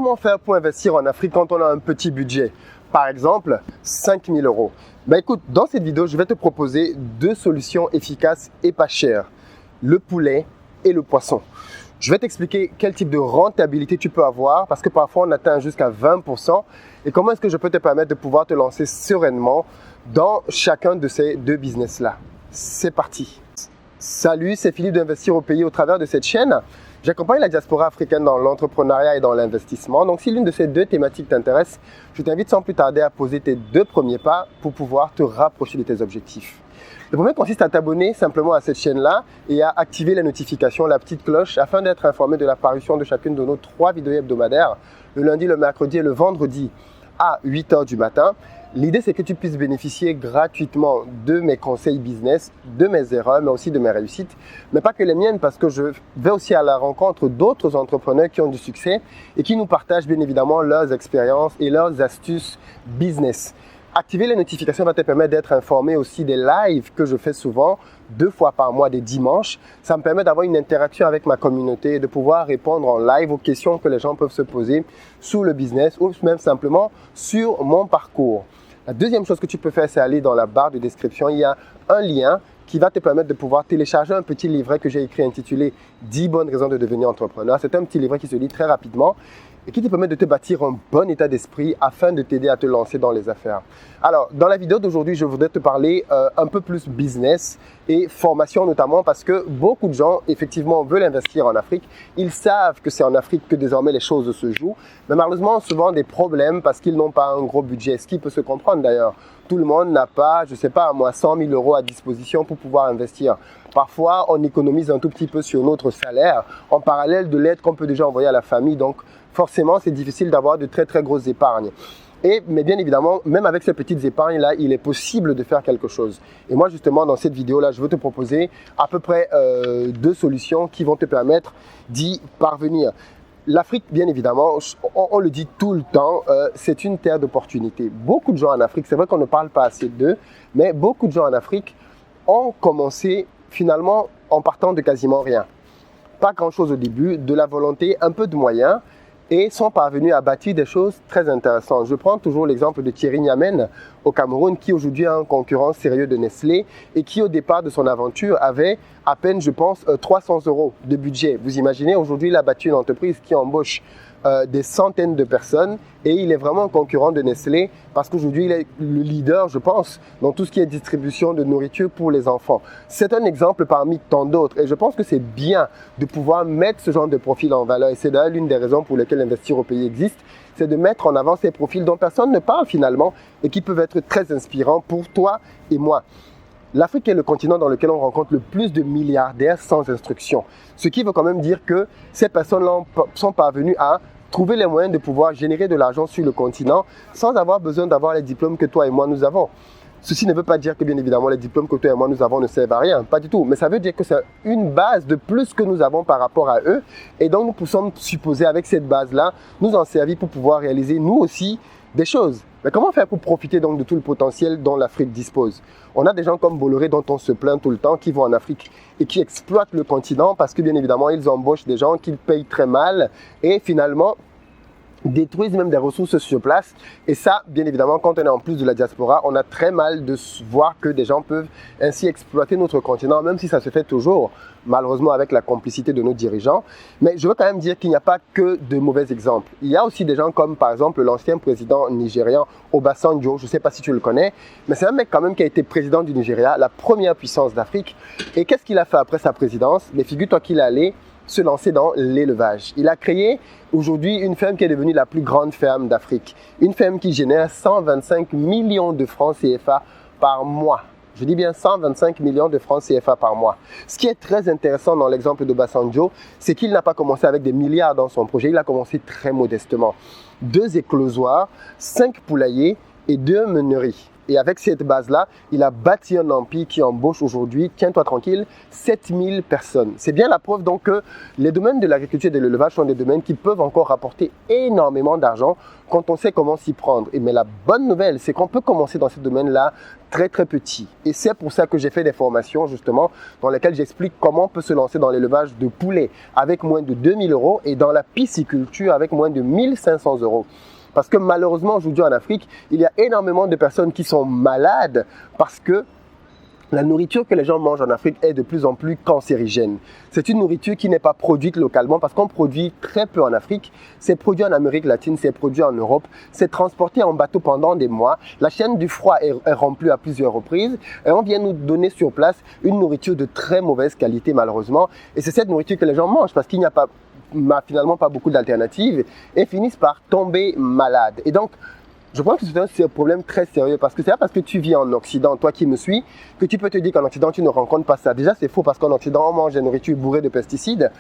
Comment faire pour investir en Afrique quand on a un petit budget? Par exemple, 5 000 euros. Écoute, dans cette vidéo, je vais te proposer deux solutions efficaces et pas chères. Le poulet et le poisson. Je vais t'expliquer quel type de rentabilité tu peux avoir parce que parfois on atteint jusqu'à 20% et comment est-ce que je peux te permettre de pouvoir te lancer sereinement dans chacun de ces deux business-là. C'est parti. Salut, c'est Philippe d'Investir au Pays au travers de cette chaîne. J'accompagne la diaspora africaine dans l'entrepreneuriat et dans l'investissement. Donc, si l'une de ces deux thématiques t'intéresse, je t'invite sans plus tarder à poser tes deux premiers pas pour pouvoir te rapprocher de tes objectifs. Le premier consiste à t'abonner simplement à cette chaîne-là et à activer les notifications, la petite cloche, afin d'être informé de l'apparition de chacune de nos 3 vidéos hebdomadaires, le lundi, le mercredi et le vendredi à 8 h du matin. L'idée, c'est que tu puisses bénéficier gratuitement de mes conseils business, de mes erreurs, mais aussi de mes réussites. Mais pas que les miennes, parce que je vais aussi à la rencontre d'autres entrepreneurs qui ont du succès et qui nous partagent bien évidemment leurs expériences et leurs astuces business. Activer les notifications va te permettre d'être informé aussi des lives que je fais souvent, 2 fois par mois, des dimanches. Ça me permet d'avoir une interaction avec ma communauté et de pouvoir répondre en live aux questions que les gens peuvent se poser sur le business ou même simplement sur mon parcours. La deuxième chose que tu peux faire, c'est aller dans la barre de description. Il y a un lien qui va te permettre de pouvoir télécharger un petit livret que j'ai écrit intitulé « 10 bonnes raisons de devenir entrepreneur ». C'est un petit livret qui se lit très rapidement et qui te permet de te bâtir un bon état d'esprit afin de t'aider à te lancer dans les affaires. Alors, dans la vidéo d'aujourd'hui, je voudrais te parler un peu plus business et formation notamment parce que beaucoup de gens, effectivement, veulent investir en Afrique. Ils savent que c'est en Afrique que désormais les choses se jouent, mais malheureusement, ont souvent des problèmes parce qu'ils n'ont pas un gros budget, ce qui peut se comprendre d'ailleurs. Tout le monde n'a pas, je ne sais pas, moi, 100 000 euros à disposition pour pouvoir investir. Parfois, on économise un tout petit peu sur notre salaire en parallèle de l'aide qu'on peut déjà envoyer à la famille. Donc, forcément, c'est difficile d'avoir de très, très grosses épargnes. Mais bien évidemment, même avec ces petites épargnes-là, il est possible de faire quelque chose. Et moi, justement, dans cette vidéo-là, je veux te proposer à peu près 2 solutions qui vont te permettre d'y parvenir. L'Afrique, bien évidemment, on le dit tout le temps, c'est une terre d'opportunités. Beaucoup de gens en Afrique, c'est vrai qu'on ne parle pas assez d'eux, mais beaucoup de gens en Afrique ont commencé finalement en partant de quasiment rien. Pas grand-chose au début, de la volonté, un peu de moyens, et sont parvenus à bâtir des choses très intéressantes. Je prends toujours l'exemple de Thierry Niamen au Cameroun, qui aujourd'hui a un concurrent sérieux de Nestlé et qui au départ de son aventure avait à peine, je pense, 300 euros de budget. Vous imaginez, aujourd'hui il a bâti une entreprise qui embauche des centaines de personnes et il est vraiment un concurrent de Nestlé parce qu'aujourd'hui il est le leader, je pense, dans tout ce qui est distribution de nourriture pour les enfants. C'est un exemple parmi tant d'autres et je pense que c'est bien de pouvoir mettre ce genre de profil en valeur et c'est d'ailleurs l'une des raisons pour lesquelles Investir au Pays existe, c'est de mettre en avant ces profils dont personne ne parle finalement et qui peuvent être très inspirants pour toi et moi. L'Afrique est le continent dans lequel on rencontre le plus de milliardaires sans instruction. Ce qui veut quand même dire que ces personnes-là sont parvenues à trouver les moyens de pouvoir générer de l'argent sur le continent sans avoir besoin d'avoir les diplômes que toi et moi nous avons. Ceci ne veut pas dire que bien évidemment les diplômes que toi et moi nous avons ne servent à rien, pas du tout. Mais ça veut dire que c'est une base de plus que nous avons par rapport à eux. Et donc nous pouvons supposer avec cette base-là, nous en servir pour pouvoir réaliser nous aussi des choses. Mais comment faire pour profiter donc de tout le potentiel dont l'Afrique dispose? On a des gens comme Bolloré dont on se plaint tout le temps, qui vont en Afrique et qui exploitent le continent parce que bien évidemment, ils embauchent des gens qu'ils payent très mal et finalement détruisent même des ressources sur place. Et ça, bien évidemment, quand on est en plus de la diaspora, on a très mal de voir que des gens peuvent ainsi exploiter notre continent, même si ça se fait toujours, malheureusement, avec la complicité de nos dirigeants. Mais je veux quand même dire qu'il n'y a pas que de mauvais exemples. Il y a aussi des gens comme, par exemple, l'ancien président nigérian Obasanjo, je ne sais pas si tu le connais, mais c'est un mec quand même qui a été président du Nigeria, la première puissance d'Afrique. Et qu'est-ce qu'il a fait après sa présidence? Mais figure-toi qu'il est allé se lancer dans l'élevage. Il a créé aujourd'hui une ferme qui est devenue la plus grande ferme d'Afrique. Une ferme qui génère 125 millions de francs CFA par mois. Je dis bien 125 millions de francs CFA par mois. Ce qui est très intéressant dans l'exemple d'Obasanjo, c'est qu'il n'a pas commencé avec des milliards dans son projet, il a commencé très modestement. 2 éclosoirs, 5 poulaillers et 2 meuneries. Et avec cette base-là, il a bâti un empire qui embauche aujourd'hui, tiens-toi tranquille, 7000 personnes. C'est bien la preuve donc que les domaines de l'agriculture et de l'élevage sont des domaines qui peuvent encore rapporter énormément d'argent quand on sait comment s'y prendre. Mais la bonne nouvelle, c'est qu'on peut commencer dans ces domaines-là très petit. Et c'est pour ça que j'ai fait des formations justement dans lesquelles j'explique comment on peut se lancer dans l'élevage de poulets avec moins de 2000 € et dans la pisciculture avec moins de 1500 €. Parce que malheureusement aujourd'hui en Afrique, il y a énormément de personnes qui sont malades parce que la nourriture que les gens mangent en Afrique est de plus en plus cancérigène. C'est une nourriture qui n'est pas produite localement parce qu'on produit très peu en Afrique. C'est produit en Amérique latine, c'est produit en Europe. C'est transporté en bateau pendant des mois. La chaîne du froid est remplie à plusieurs reprises. Et on vient nous donner sur place une nourriture de très mauvaise qualité malheureusement. Et c'est cette nourriture que les gens mangent parce qu'il n'y a finalement pas beaucoup d'alternatives et finissent par tomber malades. Et donc, je pense que c'est un problème très sérieux parce que c'est pas parce que tu vis en Occident, toi qui me suis, que tu peux te dire qu'en Occident tu ne rencontres pas ça. Déjà c'est faux parce qu'en Occident on mange des nourritures bourrées de pesticides.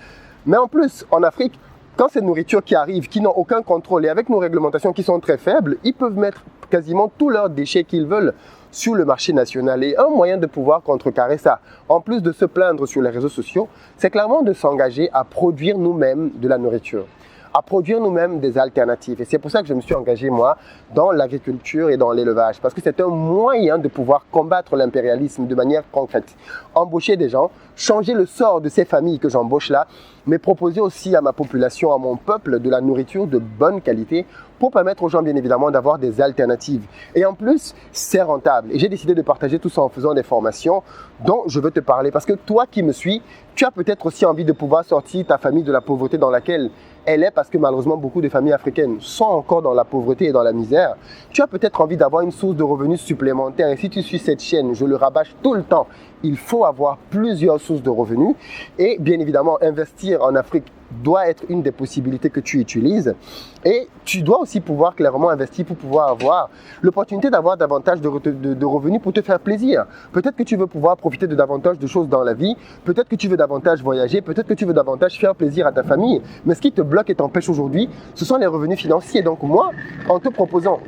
Mais en plus, en Afrique, quand ces nourritures qui arrivent, qui n'ont aucun contrôle et avec nos réglementations qui sont très faibles, ils peuvent mettre quasiment tous leurs déchets qu'ils veulent sur le marché national. Et un moyen de pouvoir contrecarrer ça, en plus de se plaindre sur les réseaux sociaux, c'est clairement de s'engager à produire nous-mêmes de la nourriture, à produire nous-mêmes des alternatives. Et c'est pour ça que je me suis engagé, moi, dans l'agriculture et dans l'élevage. Parce que c'est un moyen de pouvoir combattre l'impérialisme de manière concrète. Embaucher des gens, changer le sort de ces familles que j'embauche là, mais proposer aussi à ma population, à mon peuple, de la nourriture de bonne qualité pour permettre aux gens, bien évidemment, d'avoir des alternatives. Et en plus, c'est rentable. Et j'ai décidé de partager tout ça en faisant des formations dont je veux te parler. Parce que toi qui me suis, tu as peut-être aussi envie de pouvoir sortir ta famille de la pauvreté dans laquelle elle est, parce que malheureusement, beaucoup de familles africaines sont encore dans la pauvreté et dans la misère. Tu as peut-être envie d'avoir une source de revenus supplémentaire. Et si tu suis cette chaîne, je le rabâche tout le temps, il faut avoir plusieurs sources de revenus. Et bien évidemment, investir en Afrique doit être une des possibilités que tu utilises. Et tu dois aussi pouvoir clairement investir pour pouvoir avoir l'opportunité d'avoir davantage de revenus pour te faire plaisir. Peut-être que tu veux pouvoir profiter de davantage de choses dans la vie. Peut-être que tu veux davantage voyager. Peut-être que tu veux davantage faire plaisir à ta famille. Mais ce qui te bloque et t'empêche aujourd'hui, ce sont les revenus financiers. Donc moi, en te proposant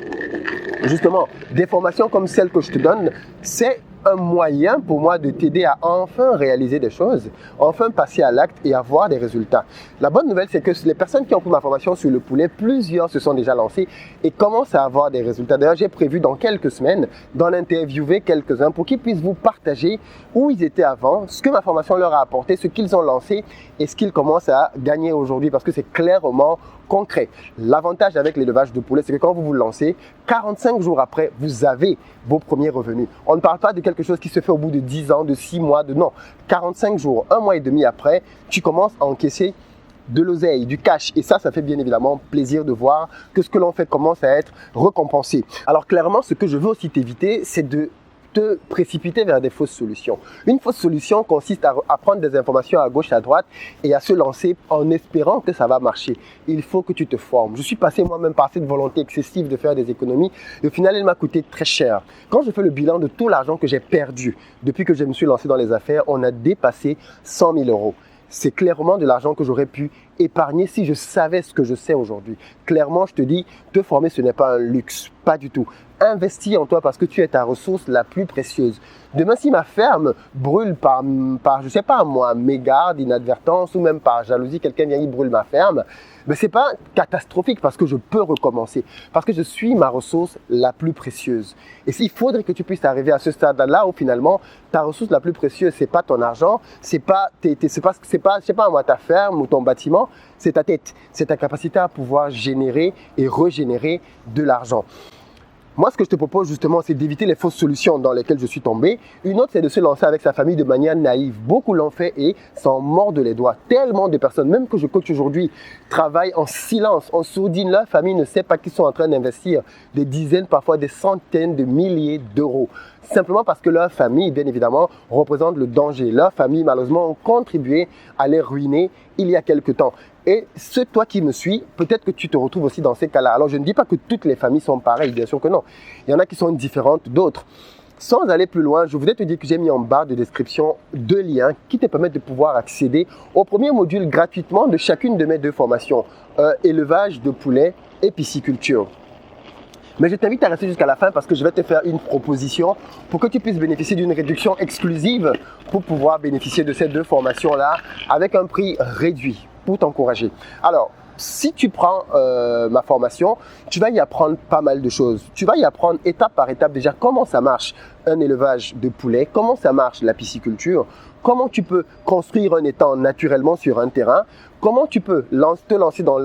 justement des formations comme celle que je te donne, c'est un moyen pour moi de t'aider à enfin réaliser des choses, enfin passer à l'acte et avoir des résultats. La bonne nouvelle, c'est que les personnes qui ont pris ma formation sur le poulet, plusieurs se sont déjà lancées et commencent à avoir des résultats. D'ailleurs, j'ai prévu dans quelques semaines d'en interviewer quelques-uns pour qu'ils puissent vous partager où ils étaient avant, ce que ma formation leur a apporté, ce qu'ils ont lancé et ce qu'ils commencent à gagner aujourd'hui parce que c'est clairement concret. L'avantage avec l'élevage de poulet, c'est que quand vous vous lancez, 45 jours après, vous avez vos premiers revenus. On ne parle pas de quelque chose qui se fait au bout de 10 ans, de 6 mois, de non. 45 jours, 1 mois et demi après, tu commences à encaisser de l'oseille, du cash. Et ça fait bien évidemment plaisir de voir que ce que l'on fait commence à être récompensé. Alors clairement, ce que je veux aussi t'éviter, c'est de te précipiter vers des fausses solutions. Une fausse solution consiste à prendre des informations à gauche, à droite et à se lancer en espérant que ça va marcher. Il faut que tu te formes. Je suis passé moi-même par cette volonté excessive de faire des économies et au final, elle m'a coûté très cher. Quand je fais le bilan de tout l'argent que j'ai perdu depuis que je me suis lancé dans les affaires, on a dépassé 100 000 €. C'est clairement de l'argent que j'aurais pu épargner si je savais ce que je sais aujourd'hui. Clairement, je te dis, te former, ce n'est pas un luxe, pas du tout. Investis en toi parce que tu es ta ressource la plus précieuse. Demain, si ma ferme brûle par je sais pas moi, mégarde, inadvertance ou même par jalousie, quelqu'un vient y brûle ma ferme, mais c'est pas catastrophique parce que je peux recommencer, parce que je suis ma ressource la plus précieuse. Et s'il faudrait que tu puisses arriver à ce stade-là où finalement ta ressource la plus précieuse, c'est pas ton argent, c'est pas moi ta ferme ou ton bâtiment, c'est ta tête, c'est ta capacité à pouvoir générer et régénérer de l'argent. Moi, ce que je te propose justement, c'est d'éviter les fausses solutions dans lesquelles je suis tombé. Une autre, c'est de se lancer avec sa famille de manière naïve. Beaucoup l'ont fait et s'en mordent les doigts. Tellement de personnes, même que je coach aujourd'hui, travaillent en silence, en sourdine. Leur famille ne sait pas qu'ils sont en train d'investir des dizaines, parfois des centaines de milliers d'euros. Simplement parce que leur famille, bien évidemment, représente le danger. Leur famille, malheureusement, ont contribué à les ruiner il y a quelque temps. Et toi qui me suis, peut-être que tu te retrouves aussi dans ces cas-là. Alors, je ne dis pas que toutes les familles sont pareilles, bien sûr que non. Il y en a qui sont différentes d'autres. Sans aller plus loin, je voudrais te dire que j'ai mis en barre de description 2 liens qui te permettent de pouvoir accéder au premier module gratuitement de chacune de mes 2 formations, élevage de poulet et pisciculture. Mais je t'invite à rester jusqu'à la fin parce que je vais te faire une proposition pour que tu puisses bénéficier d'une réduction exclusive pour pouvoir bénéficier de ces 2 formations-là avec un prix réduit pour t'encourager. Alors, si tu prends ma formation, tu vas y apprendre pas mal de choses. Tu vas y apprendre étape par étape déjà comment ça marche un élevage de poulets, comment ça marche la pisciculture, comment tu peux construire un étang naturellement sur un terrain, comment tu peux te lancer dans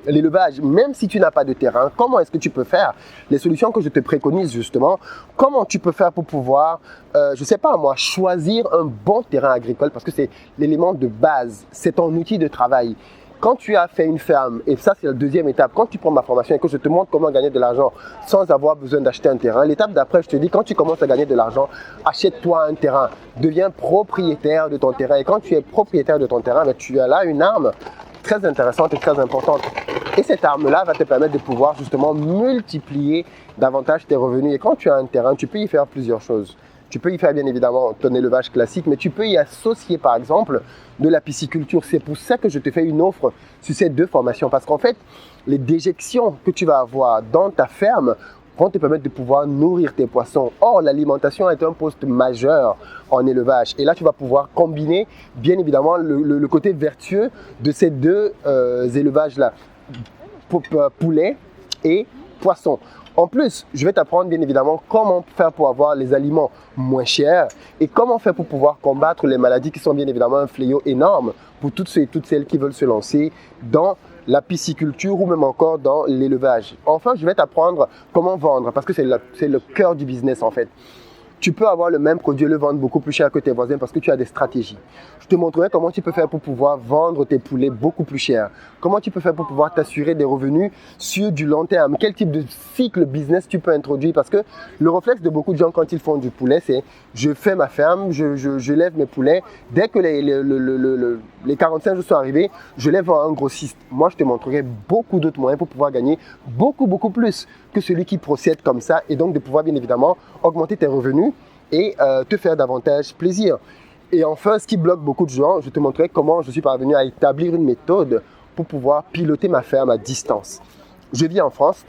l'élevage même si tu n'as pas de terrain, comment est-ce que tu peux faire, les solutions que je te préconise justement, comment tu peux faire pour pouvoir, je ne sais pas moi, choisir un bon terrain agricole parce que c'est l'élément de base, c'est ton outil de travail. Quand tu as fait une ferme, et ça c'est la 2e étape, quand tu prends ma formation et que je te montre comment gagner de l'argent sans avoir besoin d'acheter un terrain, l'étape d'après je te dis quand tu commences à gagner de l'argent, achète-toi un terrain, deviens propriétaire de ton terrain et quand tu es propriétaire de ton terrain, tu as là une arme très intéressante et très importante. Et cette arme-là va te permettre de pouvoir justement multiplier davantage tes revenus et quand tu as un terrain, tu peux y faire plusieurs choses. Tu peux y faire bien évidemment ton élevage classique, mais tu peux y associer par exemple de la pisciculture. C'est pour ça que je te fais une offre sur ces 2 formations. Parce qu'en fait, les déjections que tu vas avoir dans ta ferme vont te permettre de pouvoir nourrir tes poissons. Or, l'alimentation est un poste majeur en élevage. Et là, tu vas pouvoir combiner bien évidemment le côté vertueux de ces 2 élevages-là, poulet et poisson. En plus, je vais t'apprendre bien évidemment comment faire pour avoir les aliments moins chers et comment faire pour pouvoir combattre les maladies qui sont bien évidemment un fléau énorme pour toutes ceux et toutes celles qui veulent se lancer dans la pisciculture ou même encore dans l'élevage. Enfin, je vais t'apprendre comment vendre parce que c'est le cœur du business en fait. Tu peux avoir le même produit et le vendre beaucoup plus cher que tes voisins parce que tu as des stratégies. Je te montrerai comment tu peux faire pour pouvoir vendre tes poulets beaucoup plus cher. Comment tu peux faire pour pouvoir t'assurer des revenus sur du long terme. Quel type de cycle business tu peux introduire parce que le réflexe de beaucoup de gens quand ils font du poulet, c'est je fais ma ferme, je lève mes poulets. Dès que les 45 jours sont arrivés, je lève un grossiste. Moi, je te montrerai beaucoup d'autres moyens pour pouvoir gagner beaucoup plus que celui qui procède comme ça et donc de pouvoir bien évidemment augmenter tes revenus et te faire davantage plaisir. Et enfin, ce qui bloque beaucoup de gens, je te montrerai comment je suis parvenu à établir une méthode pour pouvoir piloter ma ferme à distance. Je vis en France,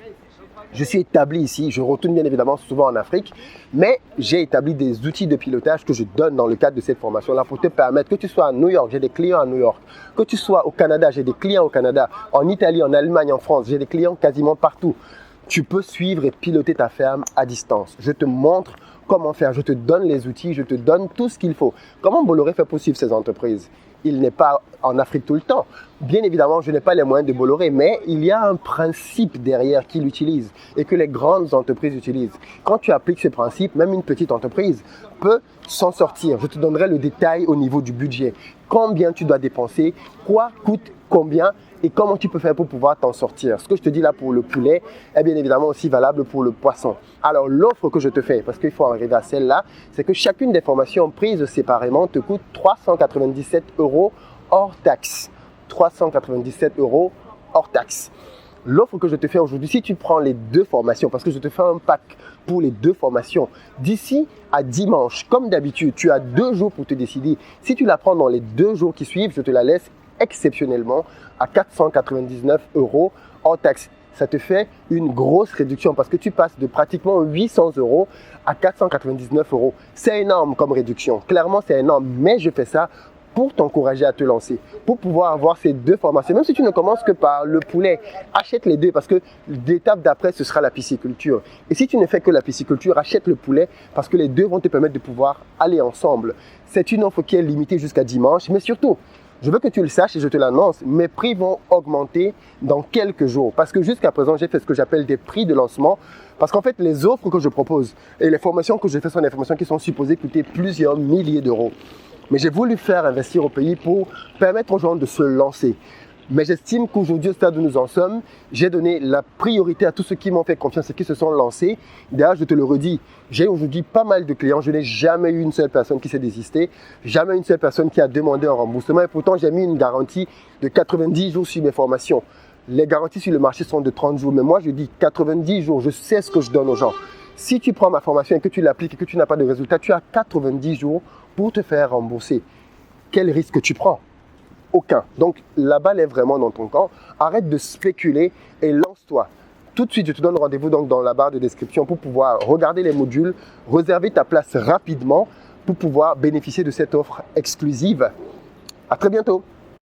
je suis établi ici, je retourne bien évidemment souvent en Afrique, mais j'ai établi des outils de pilotage que je donne dans le cadre de cette formation-là pour te permettre que tu sois à New York, j'ai des clients à New York, que tu sois au Canada, j'ai des clients au Canada, en Italie, en Allemagne, en France, j'ai des clients quasiment partout. Tu peux suivre et piloter ta ferme à distance. Je te montre comment faire, je te donne les outils, je te donne tout ce qu'il faut. Comment Bolloré fait pour suivre ses entreprises? Il n'est pas en Afrique tout le temps. Bien évidemment, je n'ai pas les moyens de Bolloré, mais il y a un principe derrière qu'il utilise et que les grandes entreprises utilisent. Quand tu appliques ce principe, même une petite entreprise peut s'en sortir. Je te donnerai le détail au niveau du budget. Combien tu dois dépenser, quoi coûte combien et comment tu peux faire pour pouvoir t'en sortir. Ce que je te dis là pour le poulet est bien évidemment aussi valable pour le poisson. Alors l'offre que je te fais, parce qu'il faut arriver à celle-là, c'est que chacune des formations prises séparément te coûte 397 € hors taxe. 397 € hors taxe. L'offre que je te fais aujourd'hui, si tu prends les 2 formations, parce que je te fais un pack pour les 2 formations, d'ici à dimanche, comme d'habitude, tu as 2 jours pour te décider. Si tu la prends dans les 2 jours qui suivent, je te la laisse exceptionnellement à 499 € hors taxe. Ça te fait une grosse réduction parce que tu passes de pratiquement 800 € à 499 €. C'est énorme comme réduction. Clairement, c'est énorme, mais je fais ça pour t'encourager à te lancer, pour pouvoir avoir ces 2 formations. Même si tu ne commences que par le poulet, achète les 2 parce que l'étape d'après, ce sera la pisciculture. Et si tu ne fais que la pisciculture, achète le poulet parce que les 2 vont te permettre de pouvoir aller ensemble. C'est une offre qui est limitée jusqu'à dimanche, mais surtout, je veux que tu le saches et je te l'annonce, mes prix vont augmenter dans quelques jours. Parce que jusqu'à présent, j'ai fait ce que j'appelle des prix de lancement. Parce qu'en fait, les offres que je propose et les formations que je fais sont des formations qui sont supposées coûter plusieurs milliers d'euros. Mais j'ai voulu faire investir au pays pour permettre aux gens de se lancer. Mais j'estime qu'aujourd'hui, au stade où nous en sommes, j'ai donné la priorité à tous ceux qui m'ont fait confiance et qui se sont lancés. D'ailleurs, je te le redis, j'ai aujourd'hui pas mal de clients. Je n'ai jamais eu une seule personne qui s'est désistée, jamais une seule personne qui a demandé un remboursement. Et pourtant, j'ai mis une garantie de 90 jours sur mes formations. Les garanties sur le marché sont de 30 jours. Mais moi, je dis 90 jours. Je sais ce que je donne aux gens. Si tu prends ma formation et que tu l'appliques et que tu n'as pas de résultat, tu as 90 jours pour te faire rembourser. Quel risque tu prends? Aucun. Donc, la balle est vraiment dans ton camp. Arrête de spéculer et lance-toi. tout de suite, je te donne rendez-vous donc dans la barre de description pour pouvoir regarder les modules, réserver ta place rapidement pour pouvoir bénéficier de cette offre exclusive. À très bientôt.